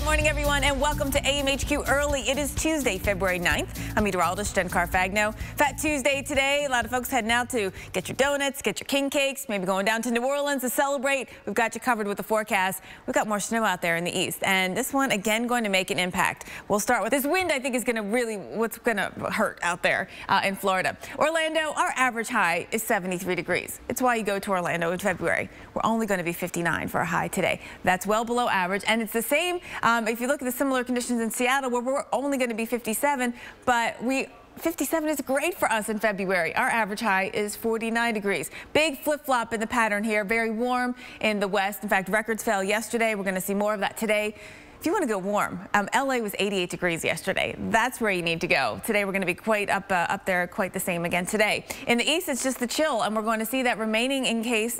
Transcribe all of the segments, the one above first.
morning, everyone, and welcome to AMHQ Early. It is Tuesday, February 9th. I'm meteorologist Jen Carfagno. Fat Tuesday today. A lot of folks heading out to get your donuts, get your king cakes, maybe going down to New Orleans to celebrate. We've got you covered with the forecast. We've got more snow out there in the east, and this one, again, going to make an impact. We'll start with this wind. I think is going to really what's going to hurt out there in Florida. Orlando, our average high is 73 degrees. It's why you go to Orlando in February. We're only going to be 59 for a high today. That's well below average, and it's the same if you look at the similar conditions in Seattle, where we're only going to be 57, but 57 is great for us in February. Our average high is 49 degrees. Big flip-flop in the pattern here. Very warm in the west. In fact, records fell yesterday. We're going to see more of that today. If you want to go warm, LA was 88 degrees yesterday. That's where you need to go. Today we're going to be quite up there, quite the same again today. In the east, it's just the chill, and we're going to see that remaining in case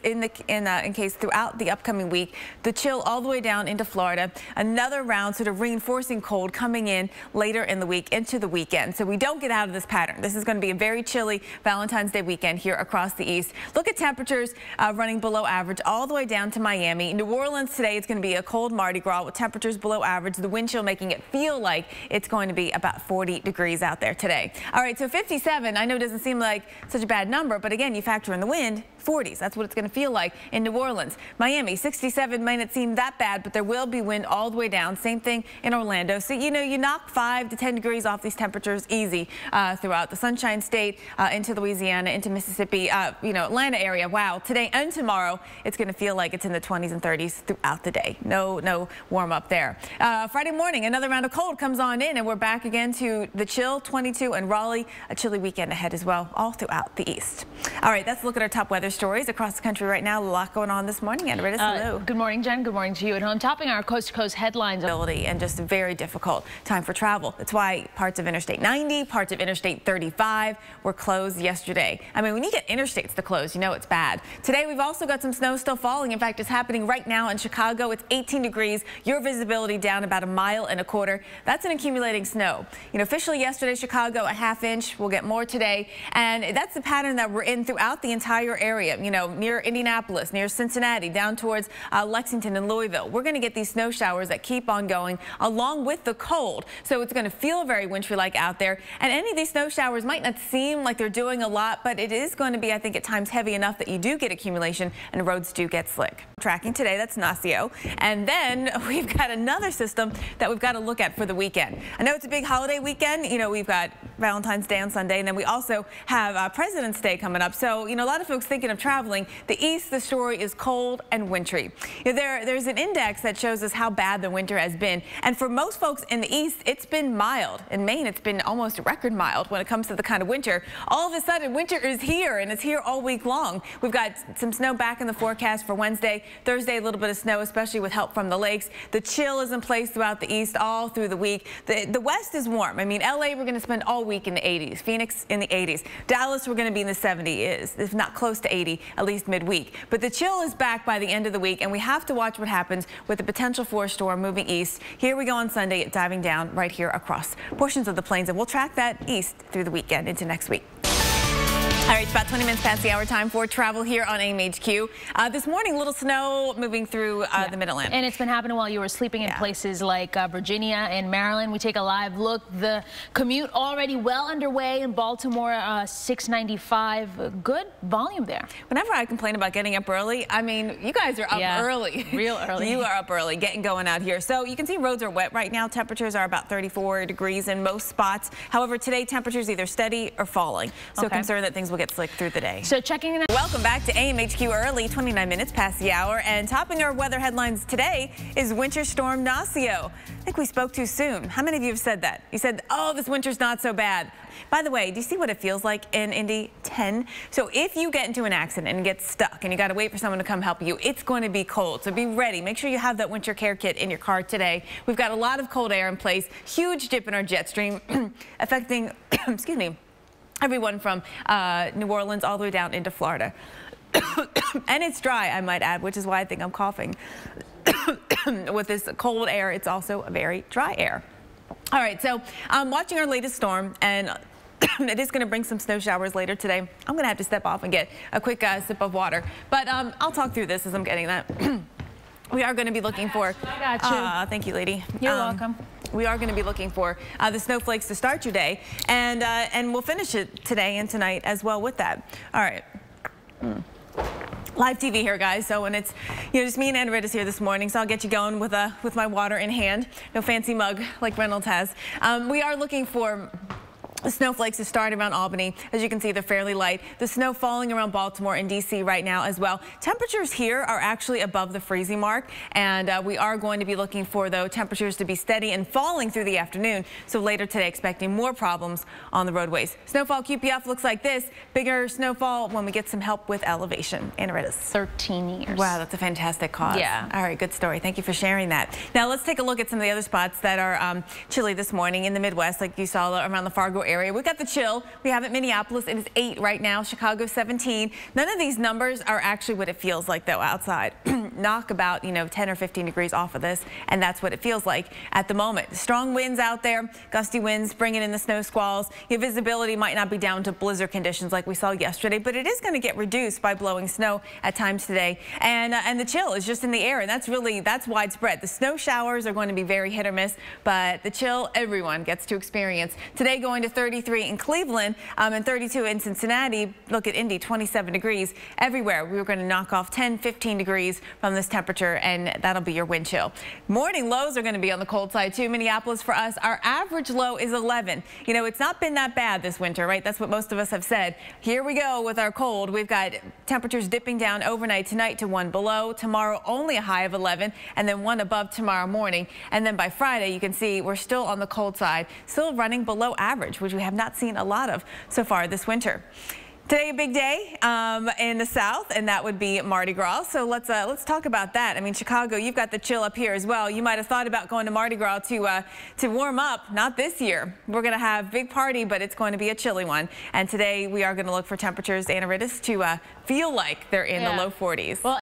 throughout the upcoming week. The chill all the way down into Florida. Another round, sort of reinforcing cold coming in later in the week into the weekend. So we don't get out of this pattern. This is going to be a very chilly Valentine's Day weekend here across the east. Look at temperatures running below average all the way down to Miami. New Orleans today, it's going to be a cold Mardi Gras with temperatures below average. The wind chill making it feel like it's going to be about 40 degrees out there today. All right, so 57, I know doesn't seem like such a bad number, but again, you factor in the wind, 40s. That's what it's going to feel like in New Orleans. Miami, 67 might not seem that bad, but there will be wind all the way down. Same thing in Orlando. So, you know, you knock 5 to 10 degrees off these temperatures easy throughout the Sunshine State, into Louisiana, into Mississippi, Atlanta area. Wow, today and tomorrow, it's going to feel like it's in the 20s and 30s throughout the day. No warm up there. Friday morning, another round of cold comes on in, and we're back again to the chill, 22 in Raleigh. A chilly weekend ahead as well, all throughout the east. All right, let's look at our top weather stories across the country right now. A lot going on this morning. Anna Rittis, hello. Good morning, Jen. Good morning to you at home. Topping our coast-to-coast headlines. And just a very difficult time for travel. That's why parts of Interstate 90, parts of Interstate 35 were closed yesterday. I mean, when you get interstates to close, you know it's bad. Today, we've also got some snow still falling. In fact, it's happening right now in Chicago. It's 18 degrees. Your visibility down about 1.25 miles. That's an accumulating snow. You know, officially yesterday, Chicago, a ½ inch. We'll get more today. And that's the pattern that we're in throughout the entire area. You know, near Indianapolis, near Cincinnati, down towards Lexington and Louisville. We're going to get these snow showers that keep on going along with the cold. So it's going to feel very wintry-like out there. And any of these snow showers might not seem like they're doing a lot, but it is going to be, I think, at times heavy enough that you do get accumulation and roads do get slick. Tracking today, that's Nacio. And then we've got another system that we've got to look at for the weekend. I know it's a big holiday weekend. You know, we've got Valentine's Day on Sunday, and then we also have President's Day coming up. So, you know, a lot of folks thinking of traveling. The east, the story is cold and wintry. You know, there's an index that shows us how bad the winter has been. And for most folks in the east, it's been mild. In Maine, it's been almost record mild when it comes to the kind of winter. All of a sudden, winter is here, and it's here all week long. We've got some snow back in the forecast for Wednesday. Thursday, a little bit of snow, especially with help from the lakes. The chill is in place throughout the east all through the week. The west is warm. I mean, LA, we're going to spend all week in the 80s. Phoenix in the 80s. Dallas, we're going to be in the 70s, if not close to 80, at least midweek. But the chill is back by the end of the week, and we have to watch what happens with the potential for a storm moving east. Here we go on Sunday, diving down right here across portions of the plains, and we'll track that east through the weekend into next week. All right, it's about 20 minutes past the hour. Time for travel here on AMHQ. This morning, little snow moving through the Mid-Atlantic. And it's been happening while you were sleeping in places like Virginia and Maryland. We take a live look. The commute already well underway in Baltimore, 695. Good volume there. Whenever I complain about getting up early, I mean, you guys are up early. Real early. You are up early, getting going out here. So you can see roads are wet right now. Temperatures are about 34 degrees in most spots. However, today, temperatures either steady or falling. So concerned that things will get slick through the day. So checking in. Welcome back to AMHQ Early, 29 minutes past the hour. And topping our weather headlines today is Winter Storm Nacio. I think we spoke too soon. How many of you have said that? You said, oh, this winter's not so bad. By the way, do you see what it feels like in Indy? 10. So if you get into an accident and get stuck and you got to wait for someone to come help you, it's going to be cold. So be ready. Make sure you have that winter care kit in your car today. We've got a lot of cold air in place. Huge dip in our jet stream affecting, excuse me, everyone from New Orleans all the way down into Florida. And it's dry, I might add, which is why I think I'm coughing. With this cold air, it's also a very dry air. All right, so watching our latest storm, and it is going to bring some snow showers later today. I'm going to have to step off and get a quick sip of water. But I'll talk through this as I'm getting that. we are going to be looking for. I got you. Thank you, lady. You're welcome. We are going to be looking for the snowflakes to start your day, and we'll finish it today and tonight as well with that. All right. Live TV here, guys. So when it's, just me and Anna Ritta's here this morning, so I'll get you going with my water in hand. No fancy mug like Reynolds has. We are looking for the snowflakes to start around Albany. As you can see, they're fairly light. The snow falling around Baltimore and D.C. right now as well. Temperatures here are actually above the freezing mark, and we are going to be looking for, though, temperatures to be steady and falling through the afternoon. So later today, expecting more problems on the roadways. Snowfall QPF looks like this. Bigger snowfall when we get some help with elevation. Anna Ritta's. 13 years. Wow, that's a fantastic cause. Yeah. All right, good story. Thank you for sharing that. Now let's take a look at some of the other spots that are chilly this morning in the Midwest, like you saw around the Fargo area. We've got the chill. We have it Minneapolis. It is 8 right now. Chicago 17. None of these numbers are actually what it feels like, though, outside. Knock about, 10 or 15 degrees off of this, and that's what it feels like at the moment. Strong winds out there, gusty winds bringing in the snow squalls. Your visibility might not be down to blizzard conditions like we saw yesterday, but it is going to get reduced by blowing snow at times today. And the chill is just in the air, and that's widespread. The snow showers are going to be very hit or miss, but the chill everyone gets to experience. Today going to 33 in Cleveland and 32 in Cincinnati. Look at Indy, 27 degrees everywhere. We were going to knock off 10, 15 degrees from this temperature, and that'll be your wind chill. Morning lows are going to be on the cold side too. Minneapolis for us, our average low is 11. It's not been that bad this winter, right? That's what most of us have said. Here we go with our cold. We've got temperatures dipping down overnight tonight to 1 below. Tomorrow only a high of 11, and then 1 above tomorrow morning. And then by Friday, you can see we're still on the cold side, still running below average, which we have not seen a lot of so far this winter. Today, a big day in the South, and that would be Mardi Gras. So let's talk about that. I mean, Chicago, you've got the chill up here as well. You might have thought about going to Mardi Gras to warm up. Not this year. We're going to have a big party, but it's going to be a chilly one. And today we are going to look for temperatures, Anna Ritta's, to feel like they're in the low 40s. Well,